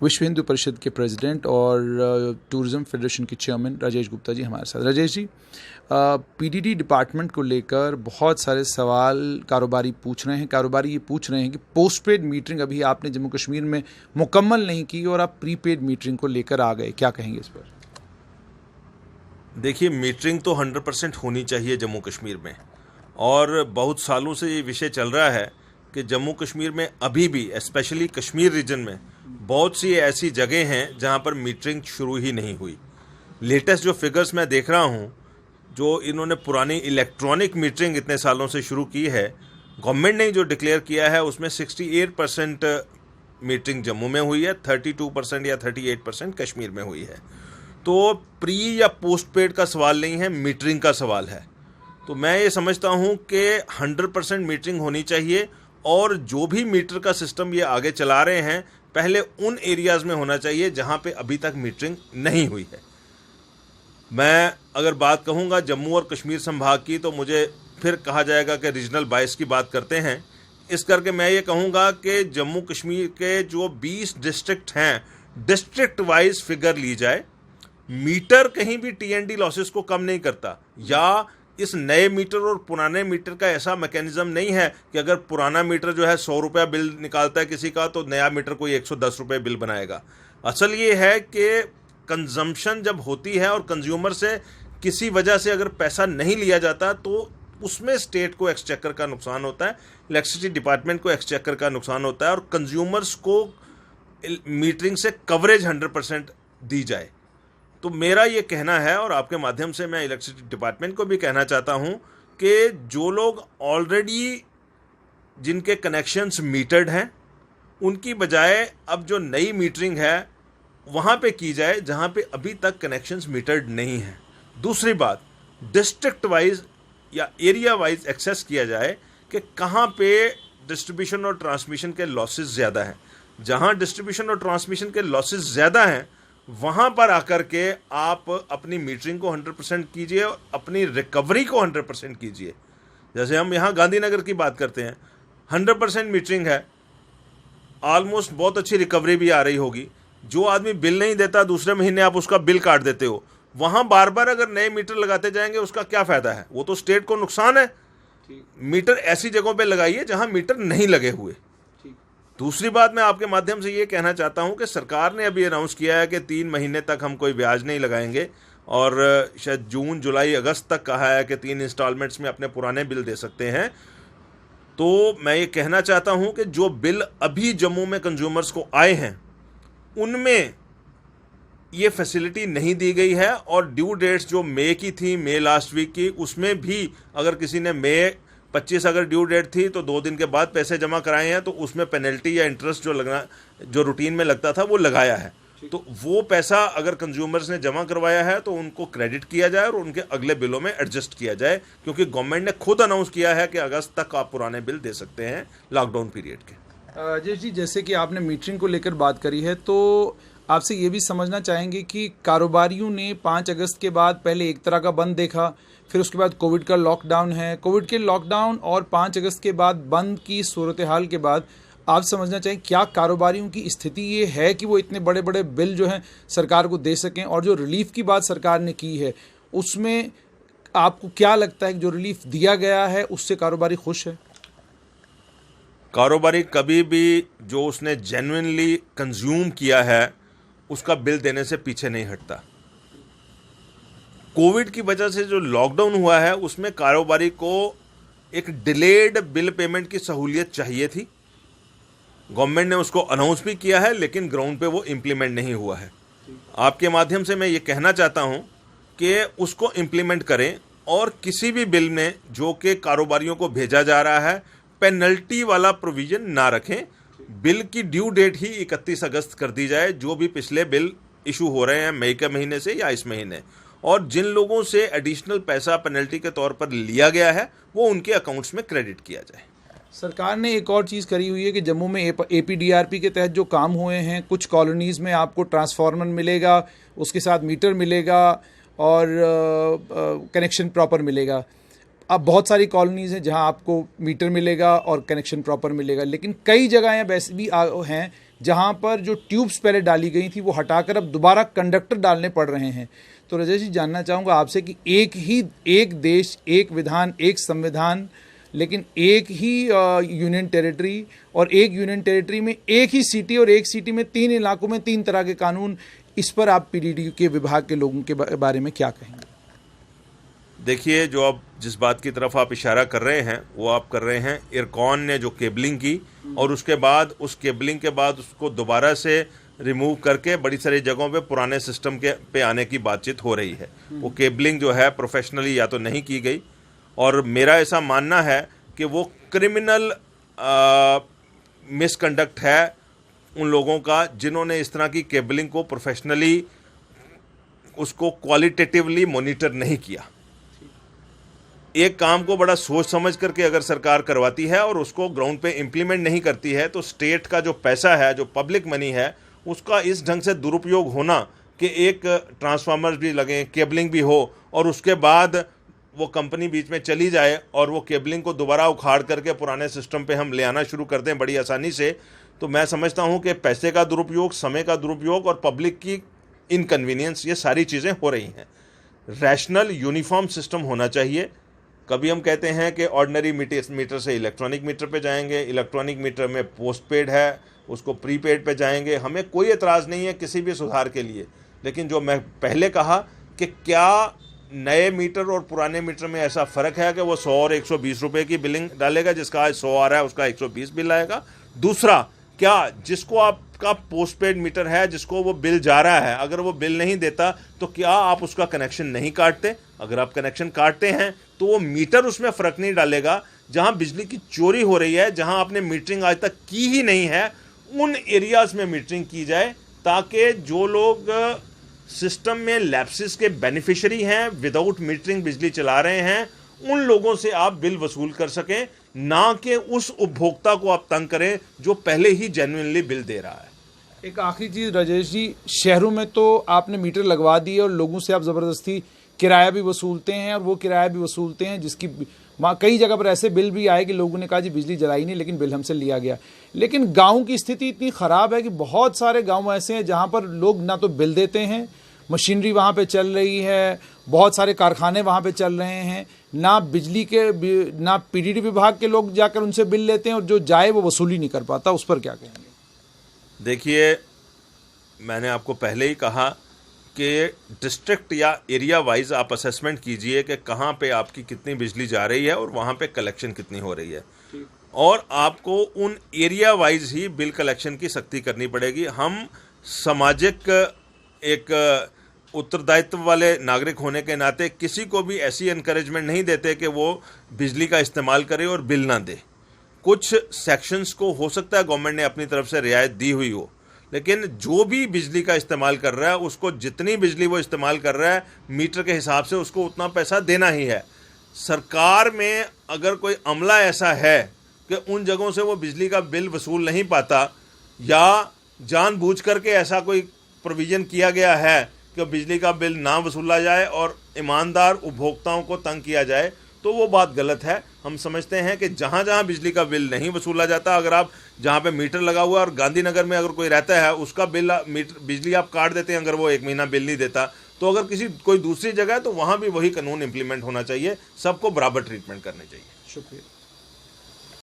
विश्व हिंदू परिषद के प्रेसिडेंट और टूरिज़्म फेडरेशन के चेयरमैन राजेश गुप्ता जी हमारे साथ। राजेश जी, पीडीडी डिपार्टमेंट को लेकर बहुत सारे सवाल कारोबारी पूछ रहे हैं। कारोबारी ये पूछ रहे हैं कि पोस्ट पेड मीटरिंग अभी आपने जम्मू कश्मीर में मुकम्मल नहीं की और आप प्रीपेड मीटरिंग को लेकर आ गए, क्या कहेंगे इस पर? देखिए, मीटरिंग तो 100% होनी चाहिए जम्मू कश्मीर में, और बहुत सालों से ये विषय चल रहा है कि जम्मू कश्मीर में अभी भी, स्पेशली कश्मीर रीजन में, बहुत सी ऐसी जगह हैं जहां पर मीटरिंग शुरू ही नहीं हुई। लेटेस्ट जो फिगर्स मैं देख रहा हूं, जो इन्होंने पुरानी इलेक्ट्रॉनिक मीटरिंग इतने सालों से शुरू की है, गवर्नमेंट ने जो डिक्लेयर किया है उसमें 68% मीटरिंग जम्मू में हुई है, 32% या 38% कश्मीर में हुई है। तो प्री या पोस्ट पेड का सवाल नहीं है, मीटरिंग का सवाल है। तो मैं ये समझता हूं कि 100% मीटरिंग होनी चाहिए, और जो भी मीटर का सिस्टम ये आगे चला रहे हैं पहले उन एरियाज में होना चाहिए जहां पे अभी तक मीटरिंग नहीं हुई है। मैं अगर बात कहूंगा जम्मू और कश्मीर संभाग की, तो मुझे फिर कहा जाएगा कि रीजनल बायस की बात करते हैं। इस करके मैं ये कहूंगा कि जम्मू कश्मीर के जो 20 डिस्ट्रिक्ट हैं, डिस्ट्रिक्ट वाइज फिगर ली जाए। मीटर कहीं भी टीएनडी लॉसेस को कम नहीं करता, या इस नए मीटर और पुराने मीटर का ऐसा मैकेनिज्म नहीं है कि अगर पुराना मीटर जो है 100 रुपया बिल निकालता है किसी का, तो नया मीटर कोई 110 रुपये बिल बनाएगा। असल ये है कि कंजम्पशन जब होती है और कंज्यूमर से किसी वजह से अगर पैसा नहीं लिया जाता, तो उसमें स्टेट को एक्सचेकर का नुकसान होता है, इलेक्ट्रिसिटी डिपार्टमेंट को एक्सचेकर का नुकसान होता है, और कंज्यूमर्स को मीटरिंग से कवरेज 100% दी जाए। तो मेरा ये कहना है, और आपके माध्यम से मैं इलेक्ट्रिसिटी डिपार्टमेंट को भी कहना चाहता हूं, कि जो लोग ऑलरेडी जिनके कनेक्शंस मीटर्ड हैं, उनकी बजाय अब जो नई मीटरिंग है वहां पे की जाए जहां पे अभी तक कनेक्शंस मीटर्ड नहीं हैं। दूसरी बात, डिस्ट्रिक्ट वाइज या एरिया वाइज एक्सेस किया जाए कि कहां पे डिस्ट्रीब्यूशन और ट्रांसमिशन के लॉसेस ज़्यादा हैं। जहां डिस्ट्रीब्यूशन और ट्रांसमिशन के लॉसेस ज़्यादा हैं, वहां पर आकर के आप अपनी मीटरिंग को 100% कीजिए और अपनी रिकवरी को 100% कीजिए। जैसे हम यहाँ गांधीनगर की बात करते हैं, 100% मीटरिंग है, ऑलमोस्ट बहुत अच्छी रिकवरी भी आ रही होगी। जो आदमी बिल नहीं देता, दूसरे महीने आप उसका बिल काट देते हो, वहां बार बार अगर नए मीटर लगाते जाएंगे उसका क्या फायदा है? वो तो स्टेट को नुकसान है। मीटर ऐसी जगहों पे लगाइए जहां मीटर नहीं लगे हुए। दूसरी बात, मैं आपके माध्यम से ये कहना चाहता हूं कि सरकार ने अभी अनाउंस किया है कि 3 महीने तक हम कोई ब्याज नहीं लगाएंगे, और शायद जून जुलाई अगस्त तक कहा है कि 3 इंस्टॉलमेंट्स में अपने पुराने बिल दे सकते हैं। तो मैं ये कहना चाहता हूं कि जो बिल अभी जम्मू में कंज्यूमर्स को आए हैं उनमें ये फैसिलिटी नहीं दी गई है, और ड्यू डेट्स जो मई की थी, मई लास्ट वीक की, उसमें भी अगर किसी ने मई 25 अगर ड्यू डेट थी तो 2 दिन के बाद पैसे जमा कराए हैं, तो उसमें पेनल्टी या इंटरेस्ट जो लगना, जो रूटीन में लगता था, वो लगाया है। तो वो पैसा अगर कंज्यूमर्स ने जमा करवाया है तो उनको क्रेडिट किया जाए और उनके अगले बिलों में एडजस्ट किया जाए, क्योंकि गवर्नमेंट ने खुद अनाउंस किया है कि अगस्त तक आप पुराने बिल दे सकते हैं लॉकडाउन पीरियड के। अजय जी, जैसे कि आपने मीटरिंग को लेकर बात करी है, तो आपसे ये भी समझना चाहेंगे कि कारोबारियों ने 5 अगस्त के बाद पहले एक तरह का बंद देखा, फिर उसके बाद कोविड का लॉकडाउन है, कोविड के लॉकडाउन और 5 अगस्त के बाद बंद की सूरत हाल के बाद आप समझना चाहिए क्या कारोबारियों की स्थिति ये है कि वो इतने बड़े बड़े बिल जो हैं सरकार को दे सकें, और जो रिलीफ की बात सरकार ने की है उसमें आपको क्या लगता है कि जो रिलीफ दिया गया है उससे कारोबारी खुश है? कारोबारी कभी भी जो उसने जेन्युइनली कंज्यूम किया है उसका बिल देने से पीछे नहीं हटता। कोविड की वजह से जो लॉकडाउन हुआ है उसमें कारोबारी को एक डिलेड बिल पेमेंट की सहूलियत चाहिए थी। गवर्नमेंट ने उसको अनाउंस भी किया है, लेकिन ग्राउंड पे वो इम्प्लीमेंट नहीं हुआ है। आपके माध्यम से मैं ये कहना चाहता हूं कि उसको इम्प्लीमेंट करें, और किसी भी बिल में जो कि कारोबारियों को भेजा जा रहा है पेनल्टी वाला प्रोविजन ना रखें। बिल की ड्यू डेट ही 31 अगस्त कर दी जाए, जो भी पिछले बिल इशू हो रहे हैं मई के महीने से या इस महीने, और जिन लोगों से एडिशनल पैसा पेनल्टी के तौर पर लिया गया है वो उनके अकाउंट्स में क्रेडिट किया जाए। सरकार ने एक और चीज़ करी हुई है कि जम्मू में एपीडीआरपी के तहत जो काम हुए हैं, कुछ कॉलोनीज़ में आपको ट्रांसफार्मर मिलेगा, उसके साथ मीटर मिलेगा और कनेक्शन प्रॉपर मिलेगा। अब बहुत सारी कॉलोनीज़ हैं जहां आपको मीटर मिलेगा और कनेक्शन प्रॉपर मिलेगा, लेकिन कई जगहें वैसे भी हैं जहां पर जो ट्यूब्स पहले डाली गई थी वो हटाकर अब दोबारा कंडक्टर डालने पड़ रहे हैं। तो राजेश जी, जानना चाहूँगा आपसे कि एक देश, एक विधान, एक संविधान, लेकिन एक ही यूनियन टेरिटरी, और एक यूनियन टेरिटरी में एक ही सिटी, और एक सिटी में 3 इलाकों में 3 तरह के कानून, इस पर आप पीडीडी के विभाग के लोगों के बारे में क्या कहेंगे? देखिए, जो अब जिस बात की तरफ आप इशारा कर रहे हैं वो आप कर रहे हैं इरकॉन ने जो केबलिंग की, और उसके बाद उस केबलिंग के बाद उसको दोबारा से रिमूव करके बड़ी सारी जगहों पे पुराने सिस्टम के पे आने की बातचीत हो रही है। वो केबलिंग जो है प्रोफेशनली या तो नहीं की गई, और मेरा ऐसा मानना है कि वो क्रिमिनल मिसकंडक्ट है उन लोगों का जिन्होंने इस तरह की केबलिंग को प्रोफेशनली, उसको क्वालिटेटिवली मॉनिटर नहीं किया। एक काम को बड़ा सोच समझ करके अगर सरकार करवाती है और उसको ग्राउंड पे इम्प्लीमेंट नहीं करती है, तो स्टेट का जो पैसा है, जो पब्लिक मनी है, उसका इस ढंग से दुरुपयोग होना कि एक ट्रांसफार्मर भी लगे, केबलिंग भी हो, और उसके बाद वो कंपनी बीच में चली जाए और वो केबलिंग को दोबारा उखाड़ करके पुराने सिस्टम पे हम ले आना शुरू कर दें बड़ी आसानी से, तो मैं समझता हूँ कि पैसे का दुरुपयोग, समय का दुरुपयोग और पब्लिक की इनकन्वीनियंस, ये सारी चीज़ें हो रही हैं। रैशनल यूनिफॉर्म सिस्टम होना चाहिए। कभी हम कहते हैं कि ऑर्डिनरी मीटर से इलेक्ट्रॉनिक मीटर पे जाएंगे, इलेक्ट्रॉनिक मीटर में पोस्ट पेड है, उसको प्रीपेड पे जाएंगे, हमें कोई एतराज़ नहीं है किसी भी सुधार के लिए। लेकिन जो मैं पहले कहा कि क्या नए मीटर और पुराने मीटर में ऐसा फ़र्क है कि वो 100 और 120 रुपये की बिलिंग डालेगा, जिसका आज 100 आ रहा है उसका 120 बिल आएगा? दूसरा, क्या जिसको आपका पोस्ट पेड मीटर है, जिसको वो बिल जा रहा है, अगर वो बिल नहीं देता तो क्या आप उसका कनेक्शन नहीं काटते? अगर आप कनेक्शन काटते हैं तो वो मीटर उसमें फ़र्क नहीं डालेगा। जहां बिजली की चोरी हो रही है, जहां आपने मीटरिंग आज तक की ही नहीं है, उन एरियाज़ में मीटरिंग की जाए, ताकि जो लोग सिस्टम में लैप्सेस के बेनिफिशियरी हैं, विदाउट मीटरिंग बिजली चला रहे हैं, उन लोगों से आप बिल वसूल कर सकें, ना कि उस उपभोक्ता को आप तंग करें जो पहले ही जेन्युइनली बिल दे रहा है। एक आखिरी चीज़ राजेश जी, शहरों में तो आपने मीटर लगवा दिए और लोगों से आप ज़बरदस्ती किराया भी वसूलते हैं, और वो किराया भी वसूलते हैं जिसकी वहाँ कई जगह पर ऐसे बिल भी आए कि लोगों ने कहा जी बिजली जलाई नहीं, लेकिन बिल हमसे लिया गया। लेकिन गाँव की स्थिति इतनी ख़राब है कि बहुत सारे गाँव ऐसे हैं जहाँ पर लोग ना तो बिल देते हैं, मशीनरी वहाँ पे चल रही है, बहुत सारे कारखाने वहाँ पे चल रहे हैं, ना बिजली के ना पीडीडी विभाग के लोग जाकर उनसे बिल लेते हैं, और जो जाए वो वसूली नहीं कर पाता। उस पर क्या कहेंगे? देखिए, मैंने आपको पहले ही कहा कि डिस्ट्रिक्ट या एरिया वाइज आप असेसमेंट कीजिए कि कहाँ पे आपकी कितनी बिजली जा रही है और वहाँ पे कलेक्शन कितनी हो रही है, और आपको उन एरिया वाइज ही बिल कलेक्शन की सख्ती करनी पड़ेगी। हम सामाजिक एक उत्तरदायित्व वाले नागरिक होने के नाते किसी को भी ऐसी एनकरेजमेंट नहीं देते कि वो बिजली का इस्तेमाल करे और बिल ना दे। कुछ सेक्शंस को हो सकता है गवर्नमेंट ने अपनी तरफ से रियायत दी हुई हो, लेकिन जो भी बिजली का इस्तेमाल कर रहा है उसको जितनी बिजली वो इस्तेमाल कर रहा है मीटर के हिसाब से उसको उतना पैसा देना ही है। सरकार में अगर कोई अमला ऐसा है कि उन जगहों से वो बिजली का बिल वसूल नहीं पाता, या जानबूझ करके ऐसा कोई प्रोविज़न किया गया है कि बिजली का बिल ना वसूला जाए और ईमानदार उपभोक्ताओं को तंग किया जाए, तो वो बात गलत है। हम समझते हैं कि जहाँ जहाँ बिजली का बिल नहीं वसूला जाता, अगर आप जहाँ पे मीटर लगा हुआ है और गांधीनगर में अगर कोई रहता है उसका बिल बिजली आप काट देते हैं, अगर वो 1 महीना बिल नहीं देता, तो अगर कोई दूसरी जगह है तो वहाँ भी वही कानून इम्प्लीमेंट होना चाहिए, सबको बराबर ट्रीटमेंट करनी चाहिए। शुक्रिया।